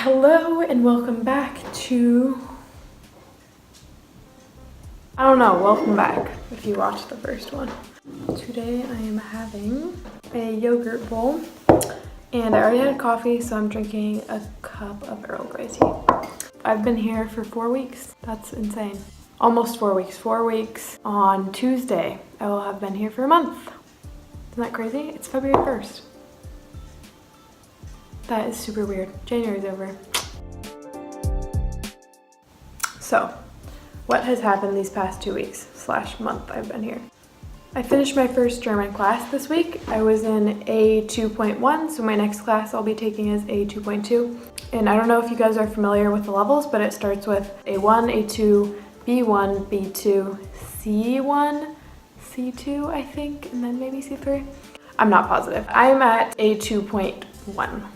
Hello and welcome back to, welcome back if you watched the first one. Today I am having a yogurt bowl and I already had coffee, so I'm drinking a cup of Earl Grey tea. I've been here for 4 weeks. That's insane. Almost 4 weeks. 4 weeks on Tuesday. I will have been here for a month. Isn't that crazy? It's February 1st. That is super weird. January's over. So, what has happened these past 2 weeks / month I've been here? I finished my first German class this week. I was in A2.1, so my next class I'll be taking is A2.2. And I don't know if you guys are familiar with the levels, but it starts with A1, A2, B1, B2, C1, C2, I think, and then maybe C3. I'm not positive. I'm at A2.1.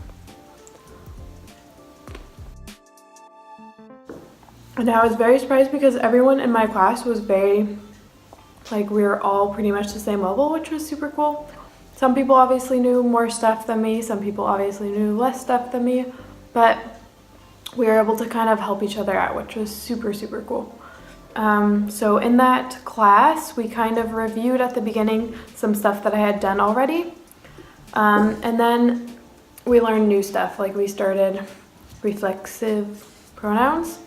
And I was very surprised because everyone in my class was we were all pretty much the same level, which was super cool. Some people obviously knew more stuff than me, some people obviously knew less stuff than me, but we were able to kind of help each other out, which was super, super cool. So in that class, we kind of reviewed at the beginning some stuff that I had done already. And then we learned new stuff, like we started reflexive pronouns,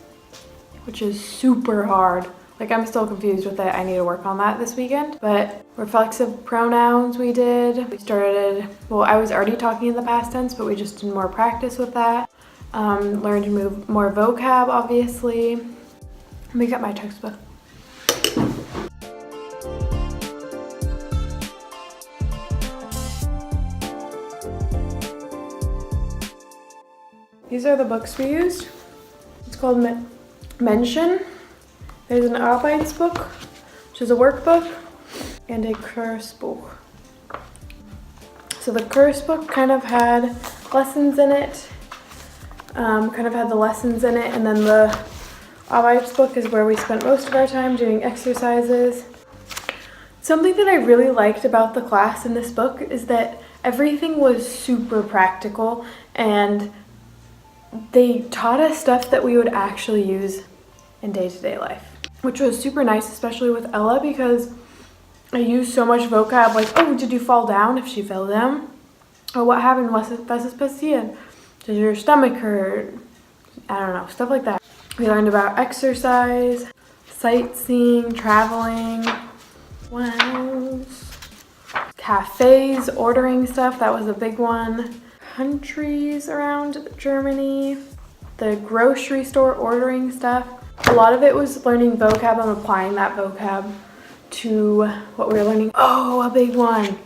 which is super hard. Like, I'm still confused with it. I need to work on that this weekend. But reflexive pronouns we did. We started, well, I was already talking in the past tense, but we just did more practice with that. Learned to move more vocab, obviously. Let me get my textbook. These are the books we used. It's called Menschen. There's an Arbeitsbuch, which is a workbook, and a Kursbuch. So the Kursbuch kind of had lessons in it, and then the Arbeitsbuch is where we spent most of our time doing exercises. Something that I really liked about the class in this book is that everything was super practical, and they taught us stuff that we would actually use in day-to-day life, which was super nice, especially with Ella, because I used so much vocab, like, oh, did you fall down if she fell down? Or what happened? Was ist passiert? Did your stomach hurt? I don't know, stuff like that. We learned about exercise, sightseeing, traveling, what else? Cafes, ordering stuff, that was a big one. Countries around Germany, the grocery store ordering stuff. A lot of it was learning vocab and applying that vocab to what we were learning. Oh, a big one.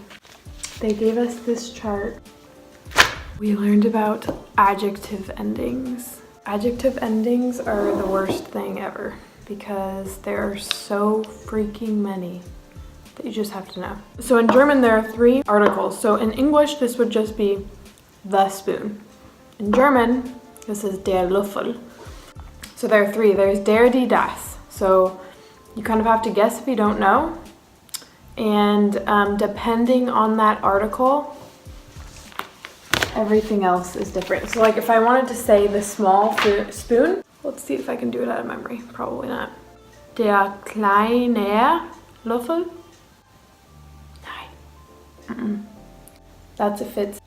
They gave us this chart. We learned about adjective endings. Adjective endings are the worst thing ever because there are so freaking many that you just have to know. So in German, there are 3 articles. So in English, this would just be the spoon. In German, this is der Löffel. So there are 3. There's der, die, das. So you kind of have to guess if you don't know. And depending on that article, everything else is different. So like if I wanted to say the small spoon, let's see if I can do it out of memory. Probably not. Der kleine Löffel. Nein. That's if it's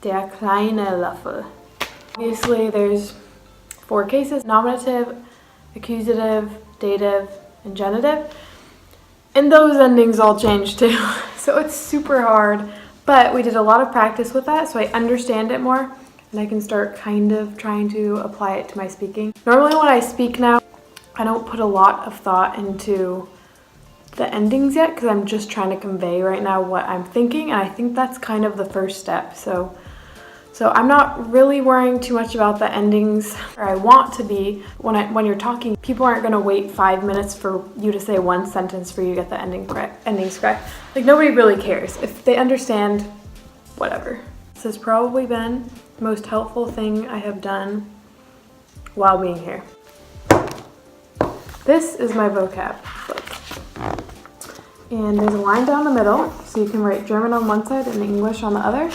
der kleine Löffel. Obviously there's 4 cases: nominative, accusative, dative, and genitive. And those endings all change too. So it's super hard, but we did a lot of practice with that, so I understand it more, and I can start kind of trying to apply it to my speaking. Normally when I speak now, I don't put a lot of thought into the endings yet, because I'm just trying to convey right now what I'm thinking, and I think that's kind of the first step. So I'm not really worrying too much about the endings, or I want to be. When you're talking, people aren't going to wait 5 minutes for you to say 1 sentence for you to get the endings correct. Like, nobody really cares. If they understand, whatever. This has probably been the most helpful thing I have done while being here. This is my vocab book. And there's a line down the middle, so you can write German on one side and English on the other.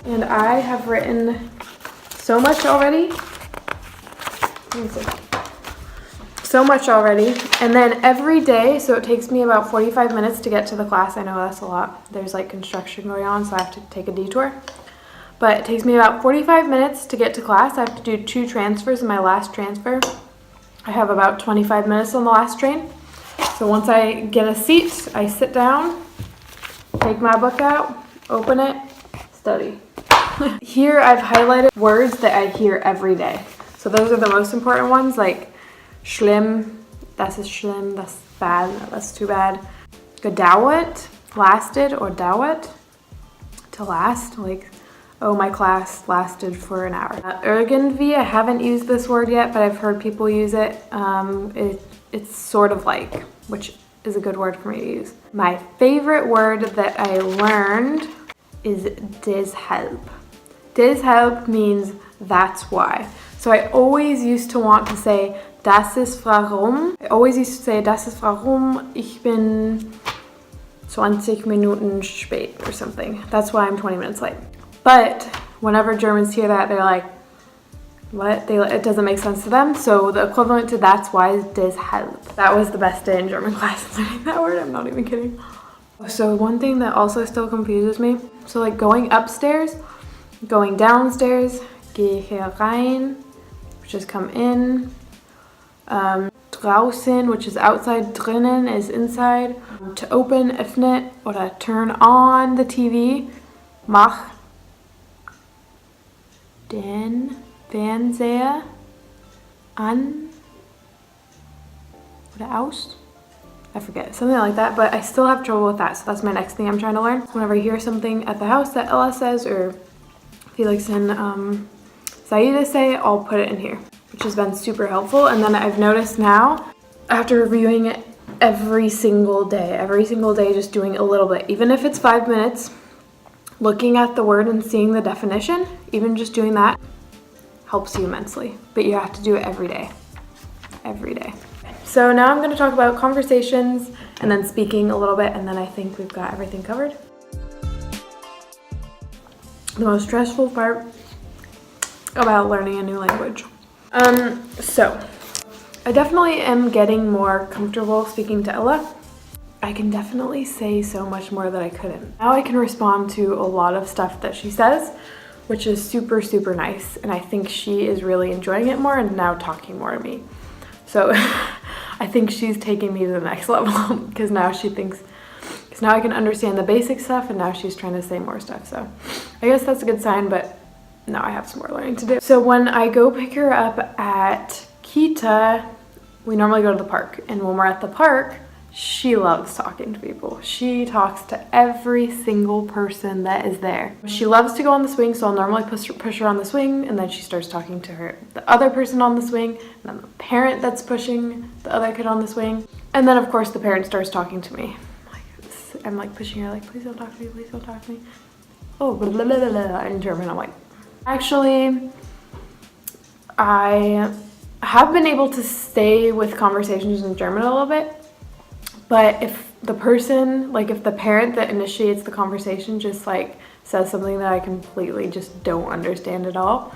And I have written so much already Let me see. So much already. And then every day, so it takes me about 45 minutes to get to the class. I know that's a lot. There's like construction going on, so I have to take a detour. But it takes me about 45 minutes to get to class. I have to do 2 transfers in my last transfer. I have about 25 minutes on the last train. So once I get a seat, I sit down, take my book out, open it, study. Here I've highlighted words that I hear every day. So those are the most important ones, like schlimm, das ist schlimm, that's bad, that's too bad. Gedauert, lasted or dauert, to last, like, oh, my class lasted for an hour. Irgendwie, I haven't used this word yet, but I've heard people use it. It's sort of like, which is a good word for me to use. My favorite word that I learned is deshalb. Deshalb means that's why. So I always used to want to say, das ist warum. I always used to say, das ist warum ich bin 20 Minuten spät or something. That's why I'm 20 minutes late. But whenever Germans hear that, they're like, what? It doesn't make sense to them. So the equivalent to that's why is deshalb. That was the best day in German class learning that word. I'm not even kidding. So one thing that also still confuses me. So like going upstairs, going downstairs, gehe herein, which is come in. Draußen, which is outside, drinnen is inside. To open, öffnet, oder turn on the TV, mach den Fernseher an oder aus. I forget, something like that, but I still have trouble with that, so that's my next thing I'm trying to learn. Whenever I hear something at the house that Ella says, or Felix and Saida say, I'll put it in here, which has been super helpful. And then I've noticed now, after reviewing it every single day, just doing a little bit, even if it's 5 minutes, looking at the word and seeing the definition, even just doing that helps you immensely. But you have to do it every day. So now I'm going to talk about conversations and then speaking a little bit, and then I think we've got everything covered. The most stressful part about learning a new language. So I definitely am getting more comfortable speaking to Ella. I can definitely say so much more that I couldn't. Now I can respond to a lot of stuff that she says, which is super, super nice. And I think she is really enjoying it more and now talking more to me. So I think she's taking me to the next level because now she thinks, because now I can understand the basic stuff and now she's trying to say more stuff. So I guess that's a good sign, but now I have some more learning to do. So when I go pick her up at Kita, we normally go to the park. And when we're at the park, she loves talking to people. She talks to every single person that is there. She loves to go on the swing, so I'll normally push her on the swing, and then she starts talking to the other person on the swing, and then the parent that's pushing the other kid on the swing. And then of course the parent starts talking to me. I'm like pushing her, like, please don't talk to me, please don't talk to me. Oh, blah, blah, blah, blah, in German. I'm like, actually, I have been able to stay with conversations in German a little bit. But if the person, like if the parent that initiates the conversation just like says something that I completely just don't understand at all,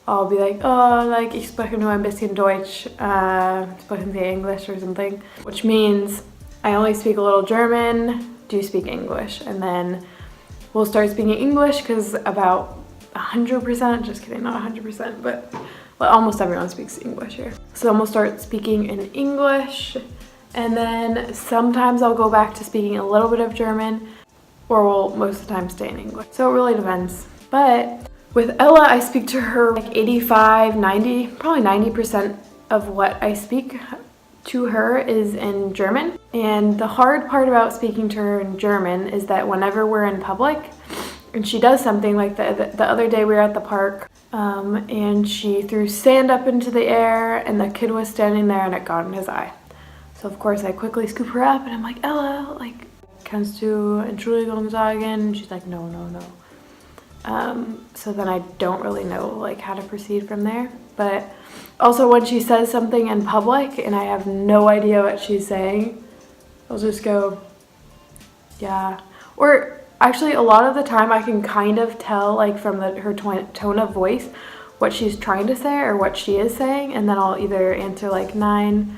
I'll be like, oh, like, ich spreche nur ein bisschen Deutsch, sprechen Sie English or something, which means I only speak a little German, do you speak English? And then we'll start speaking English because about 100%, just kidding, not 100%, but well, almost everyone speaks English here. So then we'll start speaking in English. And then sometimes I'll go back to speaking a little bit of German, or we'll most of the time stay in English. So it really depends. But with Ella, I speak to her like 85, 90, probably 90% of what I speak to her is in German. And the hard part about speaking to her in German is that whenever we're in public and she does something like the other day we were at the park and she threw sand up into the air and the kid was standing there and it got in his eye. So of course I quickly scoop her up and I'm like, Ella, like, kannst du Entschuldigung sagen? And she's like, no, no, no. So then I don't really know like how to proceed from there. But also when she says something in public and I have no idea what she's saying, I'll just go, yeah. Or actually a lot of the time I can kind of tell like from her tone of voice what she's trying to say or what she is saying, and then I'll either answer like nein,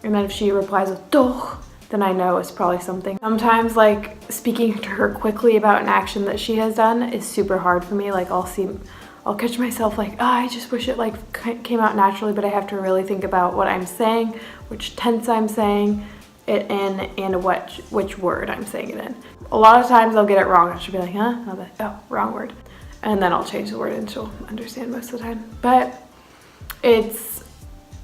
and then if she replies with doch, then I know it's probably something. Sometimes like speaking to her quickly about an action that she has done is super hard for me. Like I'll catch myself like, oh, I just wish it like came out naturally, but I have to really think about what I'm saying, which tense I'm saying it in, and which word I'm saying it in. A lot of times I'll get it wrong. I should be like, huh? I'll be like, oh, wrong word. And then I'll change the word and she'll understand most of the time. But it's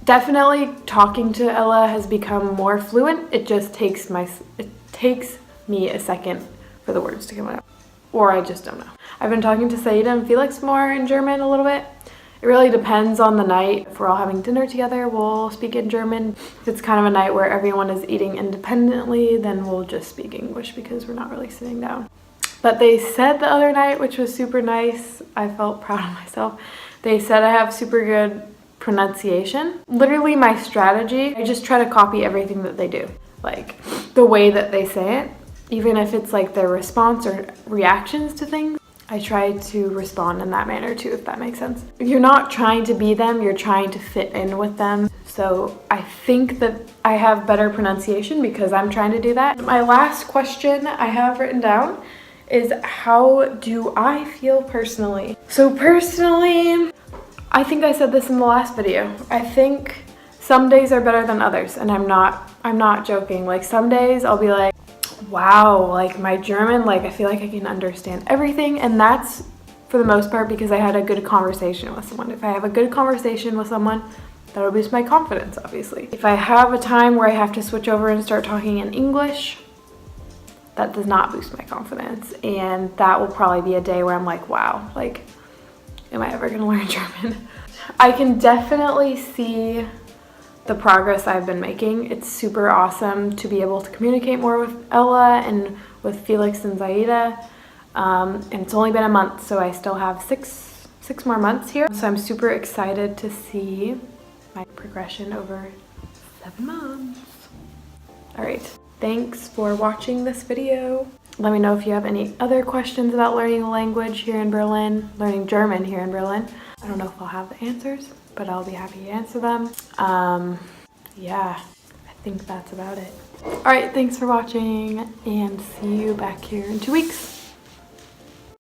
definitely, talking to Ella has become more fluent. It just takes me a second for the words to come out. Or I just don't know. I've been talking to Saida and Felix more in German a little bit. It really depends on the night. If we're all having dinner together, we'll speak in German. If it's kind of a night where everyone is eating independently, then we'll just speak English because we're not really sitting down. But they said the other night, which was super nice, I felt proud of myself, they said I have super good pronunciation. Literally my strategy, I just try to copy everything that they do. Like the way that they say it, even if it's like their response or reactions to things, I try to respond in that manner too, if that makes sense. You're not trying to be them, you're trying to fit in with them. So I think that I have better pronunciation because I'm trying to do that. My last question I have written down is, how do I feel personally? So personally, I think I said this in the last video. I think some days are better than others, and I'm not joking. Like some days I'll be like, wow, like my German, like I feel like I can understand everything, and that's for the most part because I had a good conversation with someone. If I have a good conversation with someone, that'll boost my confidence, obviously. If I have a time where I have to switch over and start talking in English, that does not boost my confidence, and that will probably be a day where I'm like, wow, like, am I ever gonna learn German? I can definitely see the progress I've been making. It's super awesome to be able to communicate more with Ella and with Felix and Zaida. And it's only been a month, so I still have six more months here. So I'm super excited to see my progression over 7 months. All right, thanks for watching this video. Let me know if you have any other questions about learning a language here in Berlin, learning German here in Berlin. I don't know if I'll have the answers, but I'll be happy to answer them. Yeah, I think that's about it. All right, thanks for watching, and see you back here in 2 weeks.